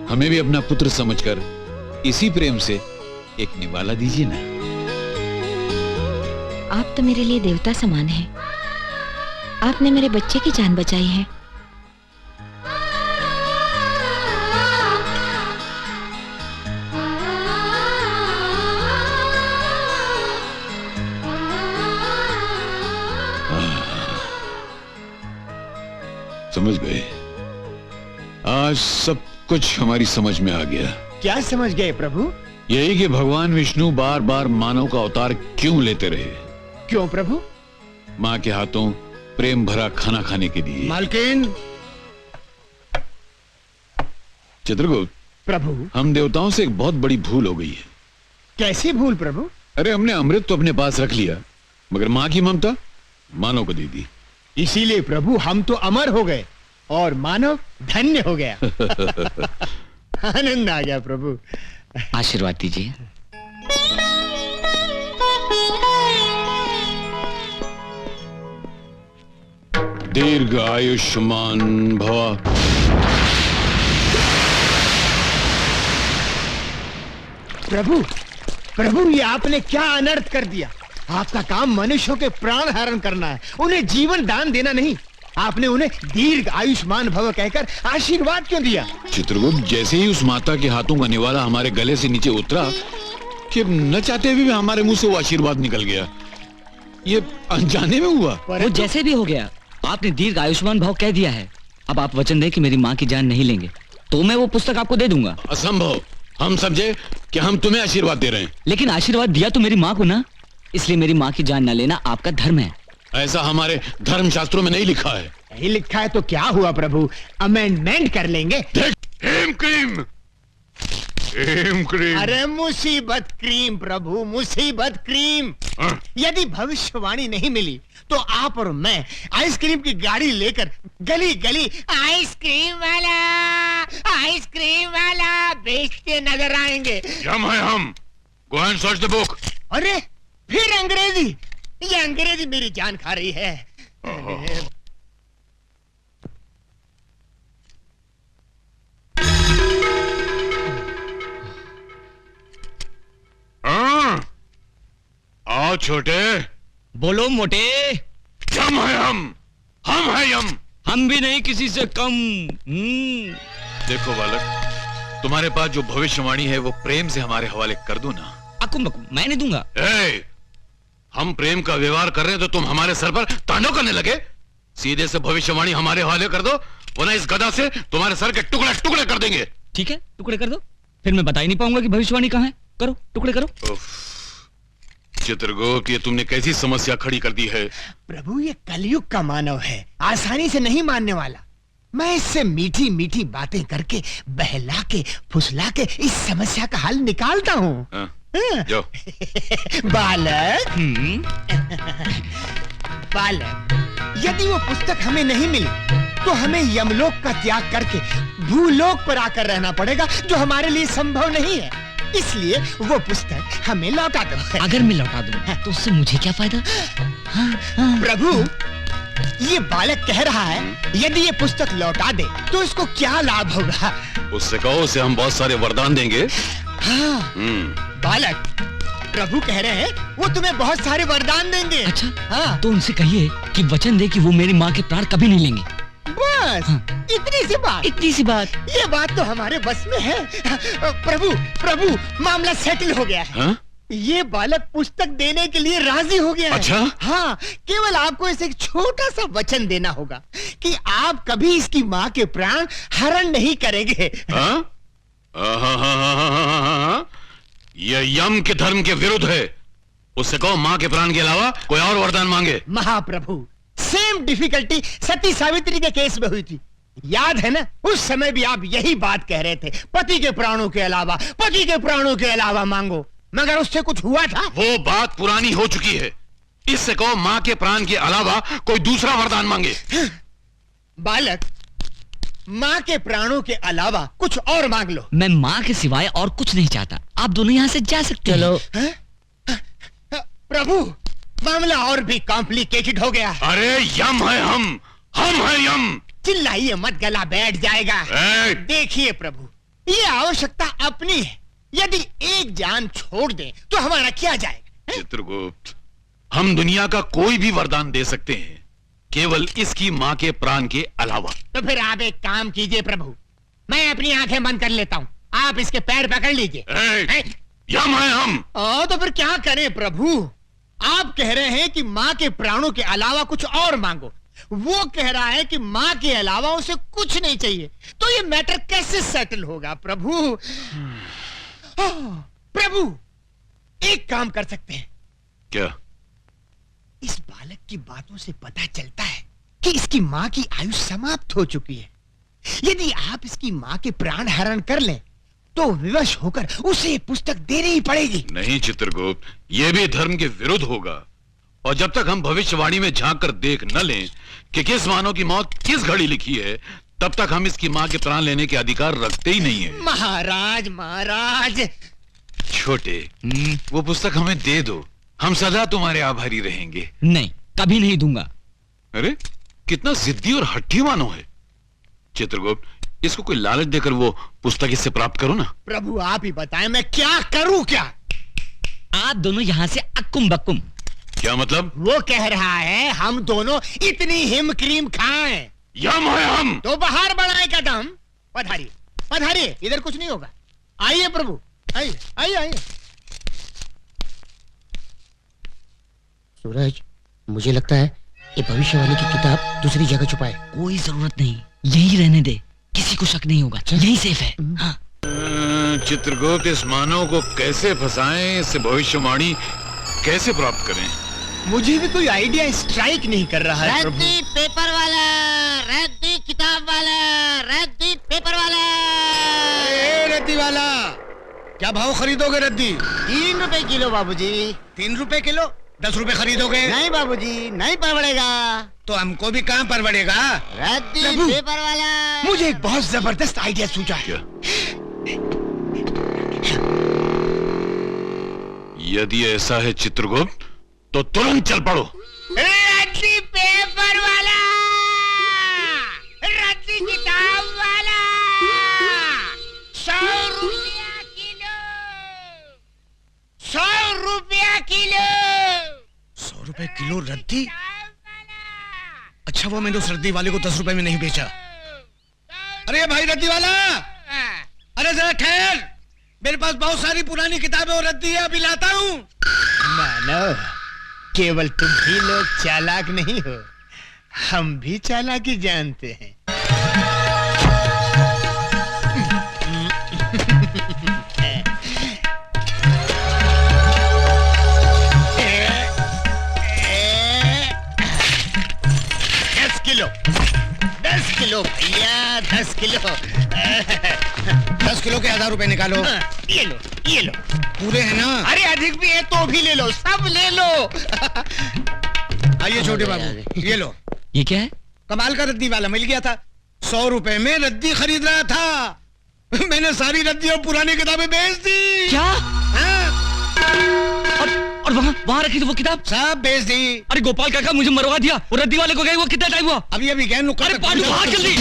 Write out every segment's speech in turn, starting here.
हमें भी अपना पुत्र समझकर इसी प्रेम से एक निवाला दीजिए ना। आप तो मेरे लिए देवता समान हैं। आपने मेरे बच्चे की जान बचाई है। समझ गए। आज सब कुछ हमारी समझ में आ गया। क्या समझ गए प्रभु? यही कि भगवान विष्णु बार बार मानव का अवतार क्यों लेते रहे। क्यों प्रभु? माँ के हाथों प्रेम भरा खाना खाने के लिए। मालकिन। चित्रगुप्त प्रभु, हम देवताओं से एक बहुत बड़ी भूल हो गई है। कैसी भूल प्रभु? अरे हमने अमृत तो अपने पास रख लिया, मगर माँ की ममता मानव को दे दी। इसीलिए प्रभु हम तो अमर हो गए और मानव धन्य हो गया। आनंद आ गया प्रभु। आशीर्वाद दीजिए। दीर्घ आयुष्मान भव। प्रभु, प्रभु ये आपने क्या अनर्थ कर दिया। आपका काम मनुष्यों के प्राण हरण करना है, उन्हें जीवन दान देना नहीं। आपने उन्हें दीर्घ आयुष्मान भव कहकर आशीर्वाद क्यों दिया? चित्रगुप्त, जैसे ही उस माता के हाथों का निवाला हमारे गले से नीचे उतरा कि न चाहते हुए भी हमारे मुंह से वो आशीर्वाद निकल गया। ये अनजाने में हुआ। वो जैसे भी हो गया, आपने दीर्घ आयुष्मान भव कह दिया है। अब आप वचन दें कि मेरी माँ की जान नहीं लेंगे तो मैं वो पुस्तक आपको दे दूंगा। असंभव। हम समझे कि हम तुम्हें आशीर्वाद दे रहे हैं। लेकिन आशीर्वाद दिया तो मेरी माँ को ना, इसलिए मेरी माँ की जान न लेना आपका धर्म है। ऐसा हमारे धर्म शास्त्रों में नहीं लिखा है। नहीं लिखा है तो क्या हुआ प्रभु, अमेंडमेंट कर लेंगे। हेम क्रीम, हेम क्रीम। अरे मुसीबत क्रीम प्रभु, मुसीबत क्रीम। यदि भविष्यवाणी नहीं मिली तो आप और मैं आइसक्रीम की गाड़ी लेकर गली गली आइसक्रीम वाला बेचते नजर आएंगे। हम है हम। Go and search the book. अरे फिर अंग्रेजी, ये अंग्रेजी मेरी जान खा रही है। आओ छोटे। बोलो मोटे। यम है हम है यम। हम भी नहीं किसी से कम। देखो बालक, तुम्हारे पास जो भविष्यवाणी है वो प्रेम से हमारे हवाले कर दो ना। अकुम बकुम मैं नहीं दूंगा। हम प्रेम का व्यवहार कर रहे हैं तो तुम हमारे सर पर तांडव करने लगे। सीधे से भविष्यवाणी हमारे हवाले कर दो, वरना इस गदा से तुम्हारे सर के टुकड़े टुकड़े कर देंगे। ठीक है, टुकड़े कर दो, फिर मैं बता ही नहीं पाऊंगा कि भविष्यवाणी कहाँ है। करो, टुकड़े करो। चित्रगुप्त, ये तुमने कैसी समस्या खड़ी कर दी है। प्रभु ये कलयुग का मानव है, आसानी से नहीं मानने वाला। मैं इससे मीठी मीठी बातें करके बहला के फुसला के इस समस्या का हल निकालता हूँ। जाओ। बालक, बालक, यदि वो पुस्तक हमें नहीं मिली तो हमें यमलोक का त्याग करके भूलोक पर आकर रहना पड़ेगा, जो हमारे लिए संभव नहीं है। इसलिए वो पुस्तक हमें लौटा दो। अगर मैं लौटा दूं तो उससे मुझे क्या फायदा? प्रभु, ये बालक कह रहा है यदि ये पुस्तक लौटा दे तो इसको क्या लाभ होगा? उससे कहो, उसे हम बहुत सारे वरदान देंगे। हाँ, बालक, प्रभु कह रहे हैं वो तुम्हें बहुत सारे वरदान देंगे। अच्छा, हाँ। तो उनसे कहिए कि वचन दे कि वो मेरी माँ के प्राण कभी नहीं लेंगे। बस हाँ। इतनी सी बात। इतनी सी बात। ये बात तो हमारे बस में है। प्रभु, प्रभु, मामला सेटल हो गया है। हाँ? ये बालक पुस्तक देने के लिए राजी हो गया है। अच्छा? हाँ, केवल आपको इसे एक छोटा सा वचन देना होगा कि आप कभी इसकी माँ के प्राण हरण नहीं करेंगे। हाँ? यह यम के धर्म के विरुद्ध है। उससे कहो माँ के प्राण के अलावा कोई और वरदान मांगे। महाप्रभु, सेम डिफिकल्टी सती सावित्री के केस में हुई थी, याद है ना? उस समय भी आप यही बात कह रहे थे, पति के प्राणों के अलावा, पति के प्राणों के अलावा मांगो, मगर उससे कुछ हुआ था? वो बात पुरानी हो चुकी है। इससे कहो माँ के प्राण के अलावा कोई दूसरा वरदान मांगे। बालक, माँ के प्राणों के अलावा कुछ और मांग लो। मैं माँ के सिवाय और कुछ नहीं चाहता। आप दोनों यहाँ से जा सकते हैं। प्रभु, मामला और भी कॉम्प्लिकेटेड हो गया। अरे यम है हम है यम। चिल्लाइए मत, गला बैठ जाएगा। देखिए प्रभु, ये आवश्यकता अपनी है। यदि एक जान छोड़ दें तो हमारा क्या जाएगा? चित्रगुप्त, हम दुनिया का कोई भी वरदान दे सकते हैं, केवल इसकी माँ के प्राण के अलावा। तो फिर आप एक काम कीजिए प्रभु, मैं अपनी आंखें बंद कर लेता हूँ, आप इसके पैर पकड़ लीजिए। यम है हम। तो फिर क्या करें प्रभु? आप कह रहे हैं कि माँ के प्राणों के अलावा कुछ और मांगो, वो कह रहा है कि माँ के अलावा उसे कुछ नहीं चाहिए, तो ये मैटर कैसे सेटल होगा प्रभु? प्रभु, एक काम कर सकते हैं। क्या? इस बालक की बातों से पता चलता है कि इसकी माँ की आयु समाप्त हो चुकी है। यदि आप इसकी माँ के प्राण हरण कर लें तो विवश होकर उसे पुस्तक देनी ही पड़ेगी। नहीं चित्रगुप्त, यह भी धर्म के विरुद्ध होगा, और जब तक हम भविष्यवाणी में झांक कर देख न लें कि किस मानव की मौत किस घड़ी लिखी है, तब तक हम इसकी माँ के प्राण लेने के अधिकार रखते ही नहीं है। महाराज महाराज। छोटे, वो पुस्तक हमें दे दो, हम सदा तुम्हारे आभारी रहेंगे। नहीं, कभी नहीं दूंगा। अरे कितना जिद्दी और हट्टी मानो है। चित्रगुप्त, इसको कोई लालच देकर वो पुस्तक इससे प्राप्त करो ना। प्रभु आप ही बताएं, मैं क्या करूं? क्या आप दोनों यहाँ से अक्कुम बक्कुम। क्या मतलब? वो कह रहा है हम दोनों इतनी हिम क्रीम खाएं। यम है हम। तो बाहर बढ़ाए कदम। पधारिए पधारिए, इधर कुछ नहीं होगा। आइए प्रभु, आइए आइए आइए। सूरज, मुझे लगता है ये भविष्यवाणी की किताब दूसरी जगह छुपाए। कोई जरूरत नहीं, यही रहने दे, किसी को शक नहीं होगा, यही सेफ है। हाँ। चित्रगुप्त, इस मानव को कैसे फंसाएं, इससे भविष्यवाणी कैसे प्राप्त करें? मुझे भी कोई आइडिया स्ट्राइक नहीं कर रहा है प्रभु। रद्दी पेपर वाला, रद्दी किताब वाला, रद्दी पेपर वाला। रद्दी वाला, क्या भाव खरीदोगे रद्दी? 3 रुपए किलो बाबूजी। 3 रुपए किलो? 10 रुपए खरीदोगे? नहीं बाबूजी, नहीं परवड़ेगा। तो हमको भी कहाँ परवड़ेगा? रद्दी प्रभु, पेपर वाला। मुझे एक बहुत जबरदस्त आइडिया सूझा है। क्या? यदि ऐसा है चित्रगुप्त, तो तुरंत चल पड़ो। रद्दी पेपर वाला, रद्दी किताब वाला, 100 रुपया किलो, 100 रुपया किलो। 100 रुपए किलो रद्दी? अच्छा, वो मैंने उस रद्दी वाले को 10 रुपए में नहीं बेचा। अरे भाई रद्दी वाला, अरे जरा ठहर, मेरे पास बहुत सारी पुरानी किताबें और रद्दी है, अभी लाता हूँ। मानो, केवल तुम ही लोग चालाक नहीं हो, हम भी चालाकी जानते हैं। दस किलो भैया, 10 किलो। 10 किलो के 1000 रुपए निकालो। ये लो, ये लो। पूरे हैं ना? अरे अधिक भी है तो भी ले लो, सब ले लो। आइए छोटे बाबू, ये लो। ये क्या है? कमाल का रद्दी वाला मिल गया था। 100 रुपए में रद्दी खरीद रहा था, मैंने सारी रद्दी और पुरानी किताबें बेच दी। क्या? हाँ? और वहाँ रखी थी वो किताब? सब बेच दी। अरे गोपाल काका, मुझे मरवा दिया। वो रद्दी वाले को गए वो कितना टाइम हुआ? अभी अभी गए नुक्कड़। अरे पांडू, भाग जल्दी।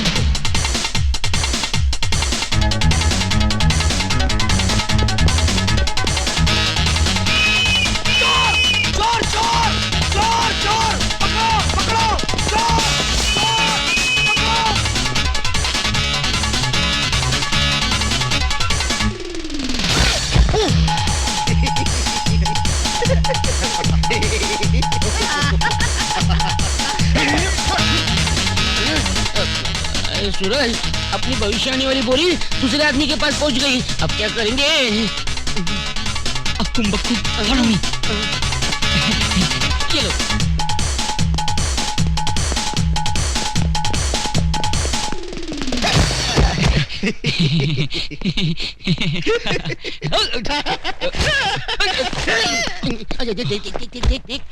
चोर चोर चोर चोर, पकड़ो पकड़ो, चोर चोर, सूरज, अपनी भविष्यवाणी वाली बोली दूसरे आदमी के पास पहुंच गई, अब क्या करेंगे? अक्कुम बक्कुम, follow me। चलो। देख।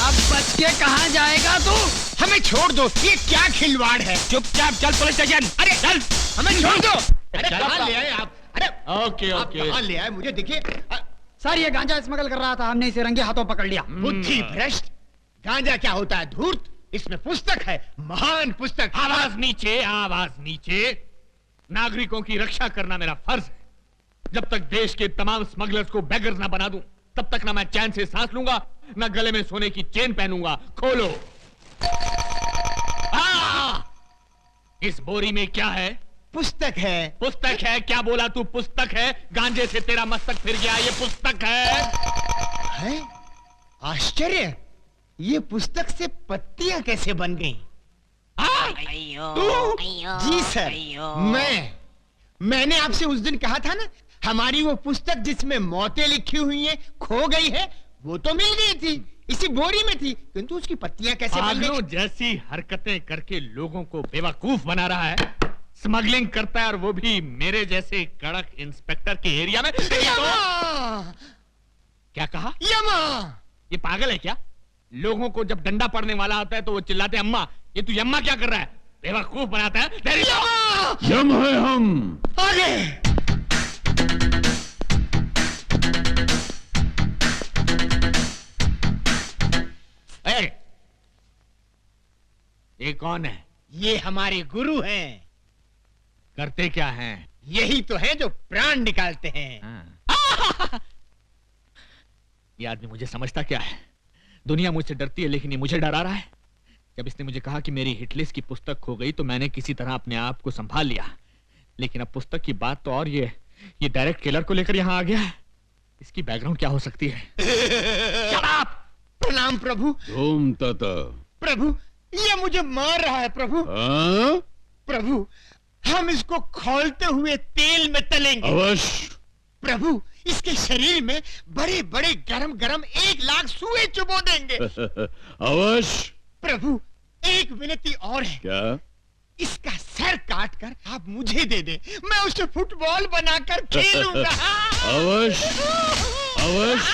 अब बच के कहाँ जाएगा तू? हमें छोड़ दो, ये क्या खिलवाड़ है? चुपचाप चल पुलिस स्टेशन। अरे चल, हमें छोड़ दो। अरे कहाँ ले आए आप? अरे ओके आप कहाँ ले आए? मुझे देखिए सर, ये गांजा स्मगल कर रहा था, हमने इसे रंगे हाथों पकड़ लिया। बुद्धि भ्रष्ट, गांजा क्या होता है धूर्त? इसमें पुस्तक है, महान पुस्तक। आवाज नीचे, आवाज नीचे। नागरिकों की रक्षा करना मेरा फर्ज है। जब तक देश के तमाम स्मगलर्स को बेगर्स ना बना दूं, तब तक ना मैं चैन से सांस लूंगा, ना गले में सोने की चेन पहनूंगा। खोलो। इस बोरी में क्या है? पुस्तक है। पुस्तक है? क्या बोला तू? पुस्तक है? गांजे से तेरा मस्तक फिर गया। ये पुस्तक है? आश्चर्य, ये पुस्तक से पत्तियां कैसे बन गईं? तू? जी सर, मैंने आपसे उस दिन कहा था ना, हमारी वो पुस्तक जिसमें मौतें लिखी हुई हैं खो गई है। वो तो मिल गई थी, इसी बोरी में थी, किंतु उसकी पत्तियां कैसे बन गई? पागलों जैसी हरकतें करके लोगों को बेवकूफ बना रहा है। स्मगलिंग करता है, और वो भी मेरे जैसे कड़क इंस्पेक्टर के एरिया में। क्या कहा? यमा! ये पागल है क्या? लोगों को जब डंडा पड़ने वाला होता है तो वो चिल्लाते हैं अम्मा। ये तू यम्मा क्या कर रहा है? बेवकूफ बनाता है। तेरी यम है हम। आगे! ये कौन है? ये हमारे गुरु हैं। करते क्या हैं? यही तो है जो प्राण निकालते हैं। ये आदमी मुझे समझता क्या है? दुनिया मुझसे डरती है, लेकिन ये मुझे डरा रहा है। जब इसने मुझे कहा कि मेरी हिटलिस्ट की पुस्तक खो गई तो मैंने किसी तरह अपने आप को संभाल लिया, लेकिन अब पुस्तक की बात तो और ये डायरेक्ट किलर को लेकर यहाँ आ गया है। इसकी बैकग्राउंड क्या हो सकती है? प्रणाम प्रभु। धूम तता। प्रभु, ये मुझे मार रहा है प्रभु। प्रभु, हम इसको खौलते हुए तेल में तलेंगे। अवश्य। प्रभु, इसके शरीर में बड़े बड़े गरम गरम 1,00,000 सुए चुबो देंगे। अवश्य। प्रभु, एक विनती और है। क्या? इसका सर काट कर आप मुझे दे दे, मैं उसे फुटबॉल बनाकर खेलूंगा। अवश्य अवश्य।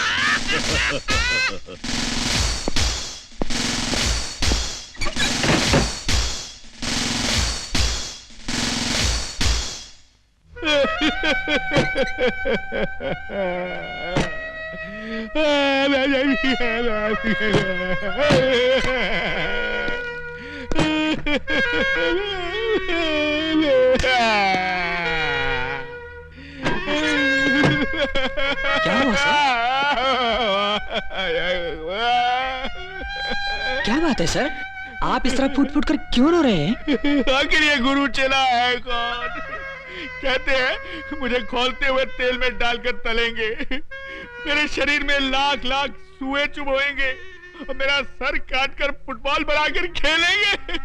क्या हुआ सर? क्या बात है सर? आप इस तरह फूट फूट कर क्यों रो रहे हैं? आखिर ये गुरु चला है कौन? कहते हैं मुझे खोलते हुए तेल में डालकर तलेंगे, मेरे शरीर में 1,00,000 सुए चुभोएंगे और मेरा सर काटकर फुटबॉल बनाकर खेलेंगे।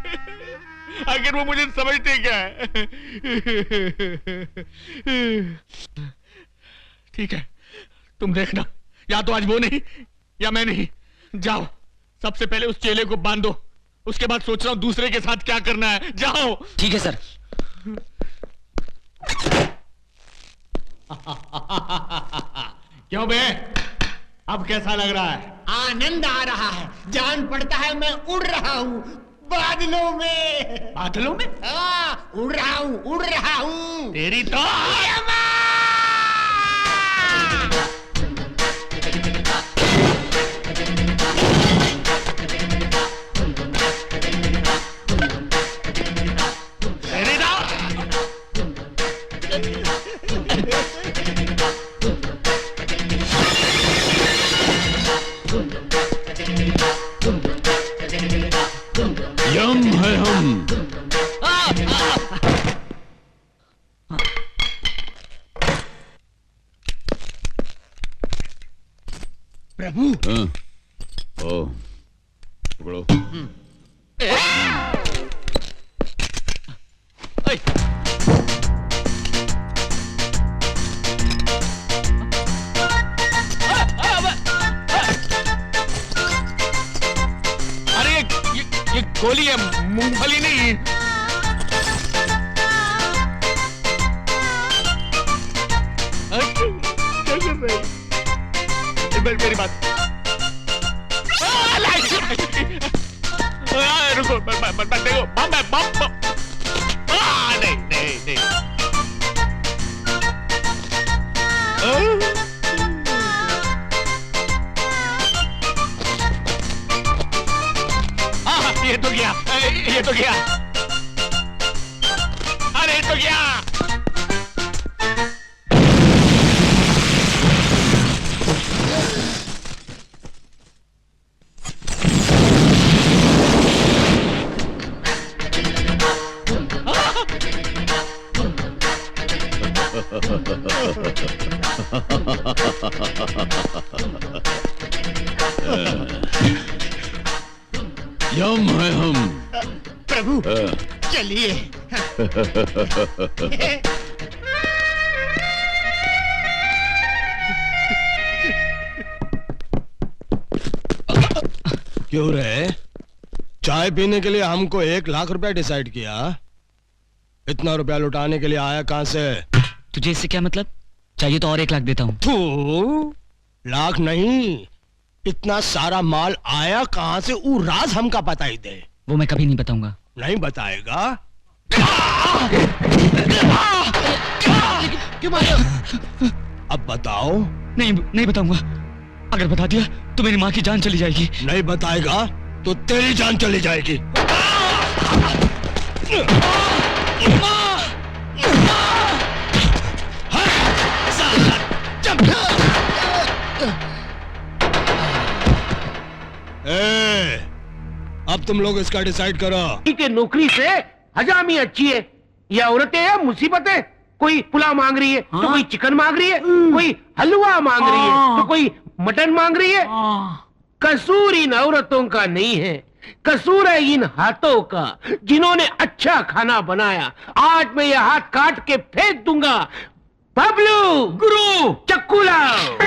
आखिर वो मुझे समझते क्या है? ठीक है, तुम देखना, या तो आज वो नहीं या मैं नहीं। जाओ, सबसे पहले उस चेले को बांधो, उसके बाद सोच रहा हूं दूसरे के साथ क्या करना है। जाओ। ठीक है सर। क्यों बे, अब कैसा लग रहा है? आनंद आ रहा है, जान पड़ता है मैं उड़ रहा हूँ बादलों में। बादलों में? उड़ रहा हूँ। तेरी तो यम है हम। प्रभु। ओ, पकड़ो। अरे ये गोली है, मूंगफली नहीं। क्या कर रहे हैं? मेरी बात रुको, देखो, बम है, बम। नहीं। ये तो गया, ये तो गया, अरे तो गया। यम है हम। प्रभु चलिए। क्यों रे? चाय पीने के लिए हमको 1 लाख रुपया डिसाइड किया। इतना रुपया लुटाने के लिए आया कहां से? तुझे इससे क्या मतलब? चाहिए तो और 1 लाख देता हूँ। तू लाख नहीं, इतना सारा माल आया कहां से वो राज हमका पता ही दे। वो मैं कभी नहीं बताऊंगा। नहीं बताएगा? अब बताओ। नहीं बताऊंगा। अगर बता दिया तो मेरी माँ की जान चली जाएगी। नहीं बताएगा तो तेरी जान चली जाएगी। अब तुम लोग इसका डिसाइड करो। के नौकरी से हजामी अच्छी है। ये औरतें हैं मुसीबतें। कोई पुलाव मांग रही है तो कोई चिकन मांग रही है, कोई हलवा मांग रही है तो कोई मटन मांग रही है। कसूर इन औरतों का नहीं है, कसूर है इन हाथों का जिन्होंने अच्छा खाना बनाया। आज मैं ये हाथ काट के फेंक दूंगा। बबलू गुरु चक्कू लाओ।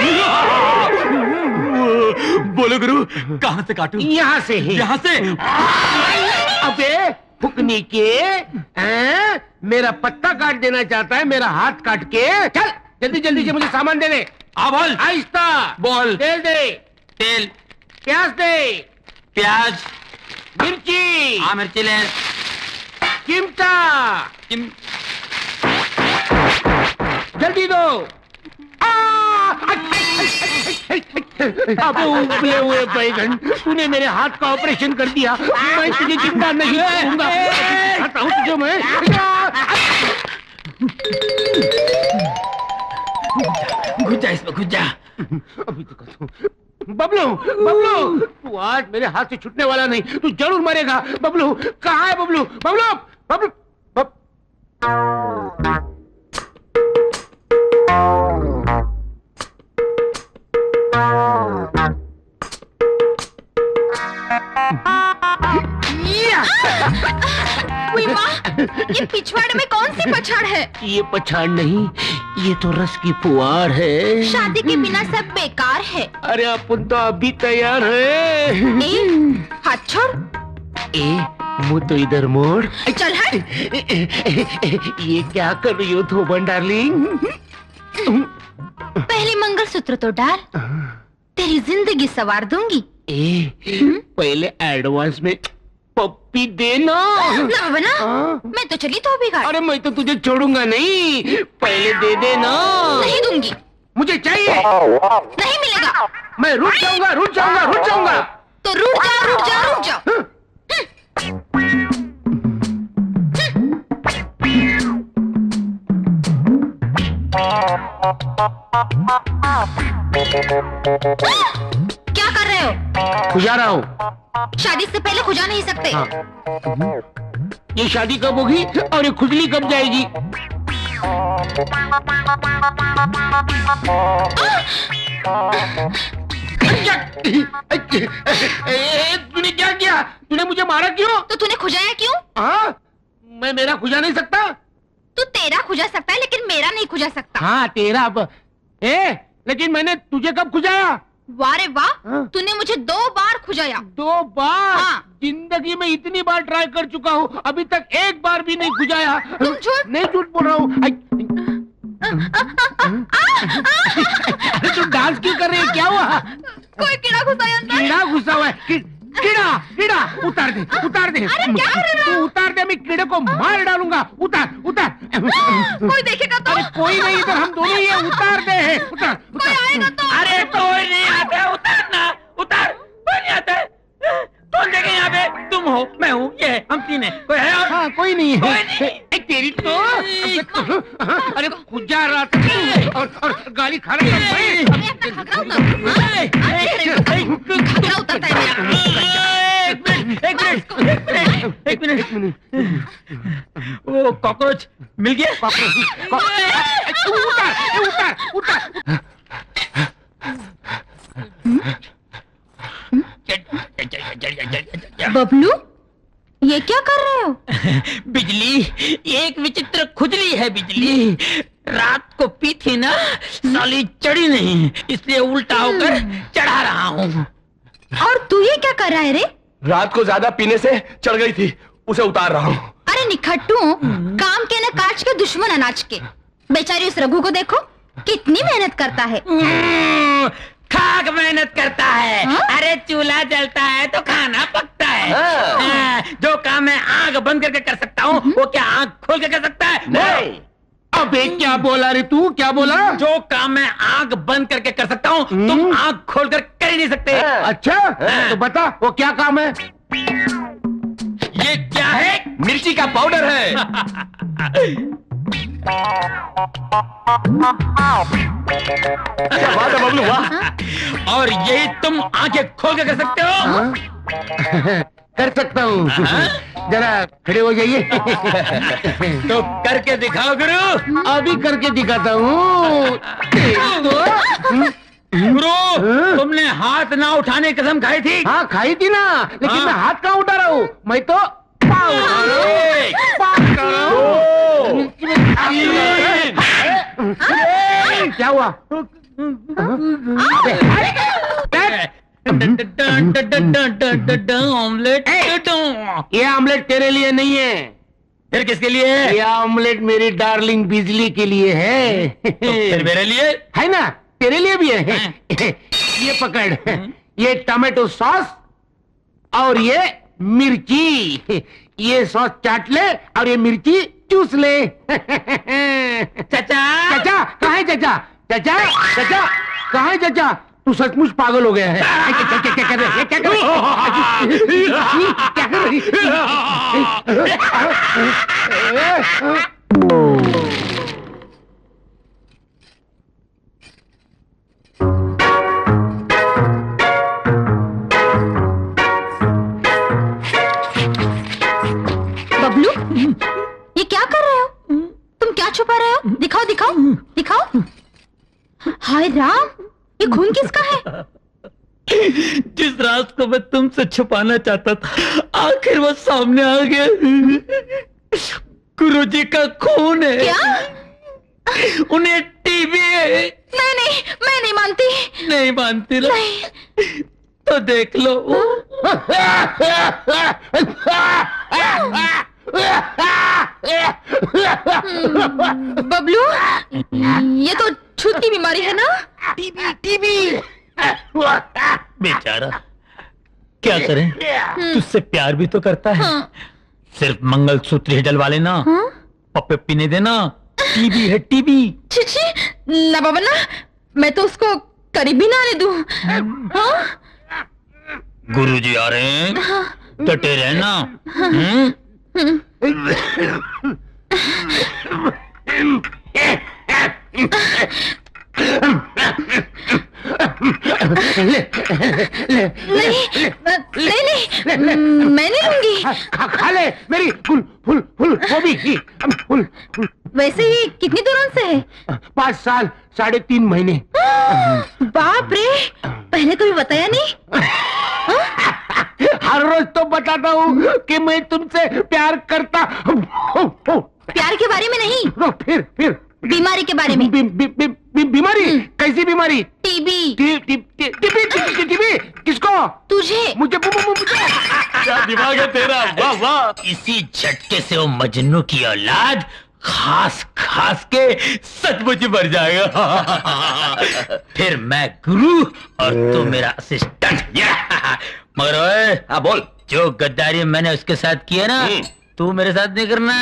बोलो गुरु, कहां से काटूं? यहाँ से है। यहाँ से? अबे फुकनी के मेरा पत्ता काट देना चाहता है, मेरा हाथ काट के। चल जल्दी जल्दी से मुझे सामान दे दे। बोल। आहिस्ता बोल। तेल दे। तेल। प्याज दे। प्याज। मिर्ची। हाँ मिर्ची ले। चिमटा। जल्दी दो। अब उबले हुए बैगन, तूने मेरे हाथ का ऑपरेशन कर दिया। मैं तुझे चिंता नहीं करूंगा। दिखाता हूं तुझे मैं। घुस जा इसमें, घुस जा। अभी तो कहता हूं। बबलू बबलू, तू आज मेरे हाथ से छूटने वाला नहीं। तू जरूर मरेगा। बबलू कहाँ है? बबलू बबलू बबलू ये पिछवाड़े में कौन सी पछाड़ है? ये पछाड़ नहीं, ये तो रस की फुहार है। शादी के बिना सब बेकार है। अरे अपन तो अभी तैयार है। हाथ छोड़। मुंह तो इधर मोड़। चल हट। ये क्या कर रही हो धोबन डार्लिंग? पहले मंगलसूत्र तो डाल, तेरी जिंदगी संवार दूंगी। पहले एडवांस में पप्पी देना। ना बना, मैं तो चली तो बिगाड़। अरे मैं तो तुझे छोड़ूंगा नहीं, पहले दे देना। नहीं दूंगी। मुझे चाहिए। नहीं मिलेगा। मैं रुक जाऊंगा, रुक जाऊंगा, रुक जाऊंगा। तो रुक जाओ, रुक जाओ, रुक जाओ। क्या कर रहे हो? खुजा रहा हूँ। शादी से पहले खुजा नहीं सकते। ये शादी कब होगी और ये खुजली कब जाएगी? तूने क्या किया? तूने मुझे मारा क्यों? तो तूने खुजाया क्यों? हाँ, मैं मेरा खुजा नहीं सकता। तू तेरा खुजा सकता है लेकिन मेरा नहीं खुजा सकता। हाँ तेरा अब। लेकिन मैंने तुझे कब खुजाया? वाह रे वाह, हाँ? तूने मुझे 2 बार खुजाया। 2 बार? हाँ। जिंदगी में इतनी बार ट्राई कर चुका हूँ, अभी तक 1 बार भी नहीं खुजाया। तुम झूठ। नहीं झूठ बोल रहा हूँ। अरे तू डांस क्यों कर रही है? क्या हुआ? कोई कीड़ा घुसा है अंदर। कीड़ा घुसा हुआ है। कीड़ा कीड़ा उतार दे, उतार दे। अरे क्या कर रहे हो? तू उतार दे, मैं कीड़े को मार डालूंगा। उतार उतार। कोई देखेगा तो? अरे कोई नहीं, इधर हम दोनों ही है। उतार दे। उतार कोई आएगा तो? अरे कोई नहीं आता। उतार ना, उतार। कोई नहीं आता। कौन देखे यहाँ पे? तुम हो। मैं हूँ, ये हम तीन हैं। कोई है और? हाँ, कोई नहीं कोई है। नहीं। तेरी तो अरे खुद जा रहा था और गाली खा रहा था। एक मिनट। वो कॉकरोच मिल गया? उतार। बबलू, ये क्या कर रहे हो? बिजली, एक विचित्र खुजली है बिजली। रात को पी थी ना, साली चढ़ी नहीं, इसलिए उल्टा होकर चढ़ा रहा हूँ। और तू ये क्या कर रहा है रे? रात को ज्यादा पीने से चढ़ गई थी, उसे उतार रहा हूँ। अरे निखट्टू, काम के न काज के, दुश्मन अनाज के। बेचारी उस रघु को देखो, कितनी मेहनत करता है। खाक मेहनत करता है। हाँ? अरे चूल्हा जलता है तो खाना पकता है। हाँ, जो काम मैं आंख बंद करके कर सकता हूँ, वो क्या आंख खोल के कर सकता है? नहीं। अबे क्या बोला रे तू, क्या बोला? जो काम मैं आंख बंद करके कर सकता हूँ, तुम आंख खोल कर कर ही नहीं सकते। अच्छा, तो बता वो क्या काम है? ये क्या है? मिर्ची का पाउडर है। क्या बात है बबलू, वाह। और यही तुम आंखें खोल के कर सकते हो? कर सकता हूँ। जरा खड़े हो जाइए। तो करके दिखाओ गुरु। अभी करके दिखाता हूँ। गुरु, तुमने हाथ ना उठाने की कसम खाई थी। हाँ, खाई थी ना, लेकिन हाँ। मैं हाथ कहाँ उठा रहा हूँ, मैं तो पाँव उठा रहा हूँ। क्या हुआ? ऑमलेट। ये ऑमलेट तेरे लिए नहीं है, फिर किसके लिए है? ये ऑमलेट मेरी डार्लिंग बिजली के लिए है। तो फिर मेरे लिए है ना, तेरे लिए भी है। ये पकड़, ये टमाटो सॉस और ये मिर्ची। ये सॉस चाट ले और ये मिर्ची चूस ले। चाचा। चाचा कहाँ है? चाचा चाचा चाचा कहाँ है? चाचा तू सचमुच पागल हो गया है। क्या कर रहे? क्या कर रहे? क्या कर रही? बबलू, ये क्या कर रहे हो? तुम क्या छुपा रहे हो? दिखाओ दिखाओ दिखाओ। हाय राम, ये खून किसका है? जिस राज को मैं तुमसे छुपाना चाहता था, आखिर वो सामने आ गया। गुरुजी का खून है। क्या? उन्हें टीबी है। मैं नहीं मानती। नहीं मानती ना? नहीं। तो देख लो। बबलू, ये तो छूत की बीमारी है ना? टीबी। बेचारा, क्या करें? तुझसे प्यार भी तो करता है। हाँ। सिर्फ मंगलसूत्र ही डलवा लेना। हाँ? पप्पे पीने देना। टीबी है टीबी। छी ना बाबा ना, मैं तो उसको करीब भी ना आने दूं। हाँ? गुरुजी आ रहे हैं, डटे रहना। नहीं, मैं नहीं लूंगी। खा ले मेरी फुल फुल फुल वो भी फुल। वैसे ही कितनी दूर से है? 5 साल 3.5 महीने। बाप रे, पहले कभी बताया नहीं। हर रोज तो बताता हूँ कि मैं तुमसे प्यार करता हूँ। प्यार के बारे में नहीं, फिर बीमारी के बारे में। बीमारी? कैसी बीमारी? टीबी। टीबी किसको? तुझे। मुझे। क्या दिमाग है तेरा, वाह वाह। इसी झटके से वो मजनू की औलाद खास खास के सचमुच मर जाएगा। फिर मैं गुरु और तू मेरा असिस्टेंट। मगर ओए, हाँ बोल। जो गद्दारी मैंने उसके साथ की है ना, तू मेरे साथ नहीं करना।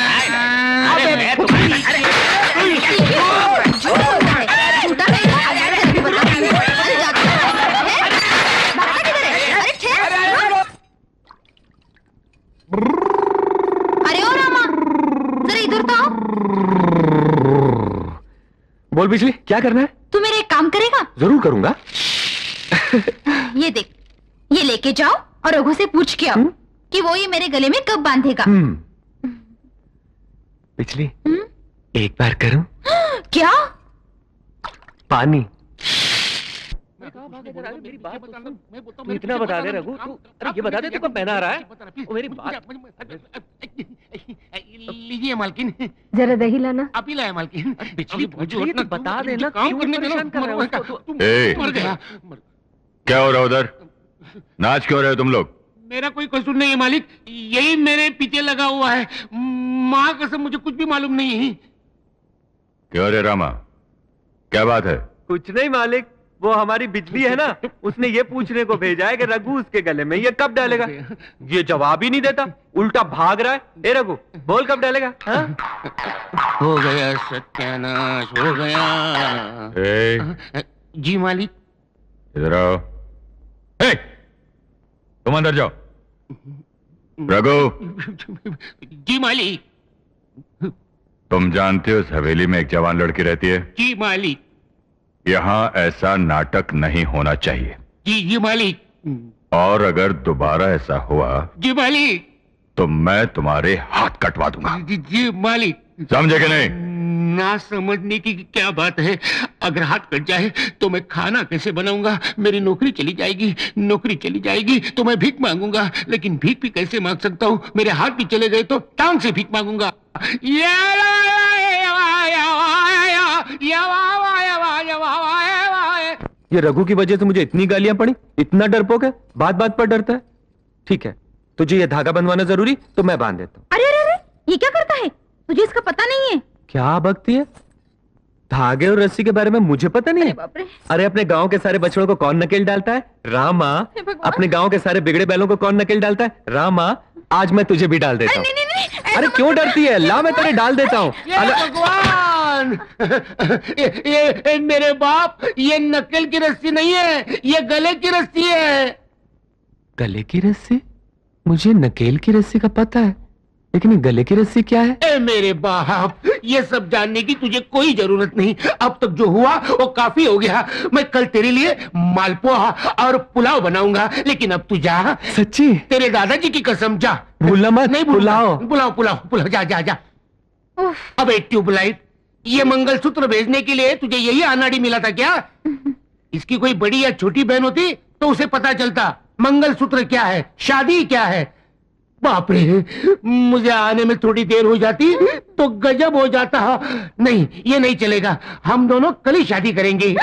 झूठा नहीं है। अरे बता, अरे जाता है? भागता किधर है? अरे ठहर। अरे ओ रामा, जरा इधर तो आओ। बोल बिजली, क्या करना है? तू मेरे एक काम करेगा? जरूर करूंगा। ये देख, ये लेके जाओ और रघु से पूछ के आओ कि वो ये मेरे गले में कब बांधेगा। बिजली, एक बार करूं? क्या? पानी। मेरी बात तू इतना बता दे रघु, तू अरे ये बता दे तू कब पहना आ रहा है? मेरी बात लीजिए मालकिन, जरा दही लाना। आप ही लाए मालकिन। बिजली तो बता देना, काम क्यों करने परेशान कर रहे हो उसको? मर गया। क्या हो रहा है उधर? नाच क्यों रहे हो तुम लोग? मेरा कोई कसूर नहीं है मालिक, यही मेरे पीछे लगा हुआ है। माँ कसम मुझे कुछ भी मालूम नहीं है। क्यों रे रामा, क्या बात है? कुछ नहीं मालिक, वो हमारी बिजली है ना, उसने ये पूछने को भेजा है कि रघु उसके गले में ये कब डालेगा। ये जवाब ही नहीं देता, उल्टा भाग रहा है। ए रघु, बोल कब डालेगा? हाँ? हो गया सत्यानाश, हो गया। जी मालिक। इधर आओ। तुम अंदर जाओ। रघु। जी मालिक। तुम जानते हो इस हवेली में एक जवान लड़की रहती है? जी मालिक। यहाँ ऐसा नाटक नहीं होना चाहिए। जी मालिक। और अगर दोबारा ऐसा हुआ जी मालिक, तो मैं तुम्हारे हाथ कटवा दूंगा। जी मालिक। समझे कि नहीं? ना समझने की क्या बात है। अगर हाथ कट जाए तो मैं खाना कैसे बनाऊंगा? मेरी नौकरी चली जाएगी, नौकरी चली जाएगी तो मैं भीख मांगूंगा। लेकिन भीख भी कैसे मांग सकता हूँ? मेरे हाथ भी चले गए तो टांग से भीख मांगूंगा। ये रघु की वजह से मुझे इतनी गालियां पड़ी, इतना डरपोक है, बात बात पर डरता है। ठीक है, तुझे ये धागा बंधवाना जरूरी तो मैं बांध देता हूँ। अरे अरे अरे, ये क्या करता है? तुझे इसका पता नहीं है? क्या बकती है? धागे और रस्सी के बारे में मुझे पता नहीं है। बाप रे। अरे अपने गांव के सारे बछड़ों को कौन नकेल डालता है? रामा। अपने गांव के सारे बिगड़े बैलों को कौन नकेल डालता है? रामा। आज मैं तुझे भी डाल देता हूँ। अरे क्यों डरती है? ला, मैं तेरे डाल देता हूँ। भगवान, ये मेरे बाप, ये नकल की रस्सी नहीं है, ये गले की रस्सी है। गले की रस्सी? मुझे नकेल की रस्सी का पता है, लेकिन ये गले की रस्सी क्या है? ए मेरे बाप, ये सब जानने की तुझे कोई जरूरत नहीं। अब तक जो हुआ वो काफी हो गया। मैं कल तेरे लिए मालपुआ और पुलाव बनाऊंगा, लेकिन अब तू जा। सच्ची? तेरे दादाजी की कसम, जा। भूलना मत। नहीं पुलाव पुलाव पुलाव पुलाव, जा जा जा। अबे ट्यूबलाइट, ये मंगलसूत्र भेजने के लिए तुझे यही अनाड़ी मिला था क्या? इसकी कोई बड़ी या छोटी बहन होती तो उसे पता चलता मंगलसूत्र क्या है, शादी क्या है। बाप रे, मुझे आने में थोड़ी देर हो जाती तो गजब हो जाता। नहीं, ये नहीं चलेगा। हम दोनों कल ही शादी करेंगे।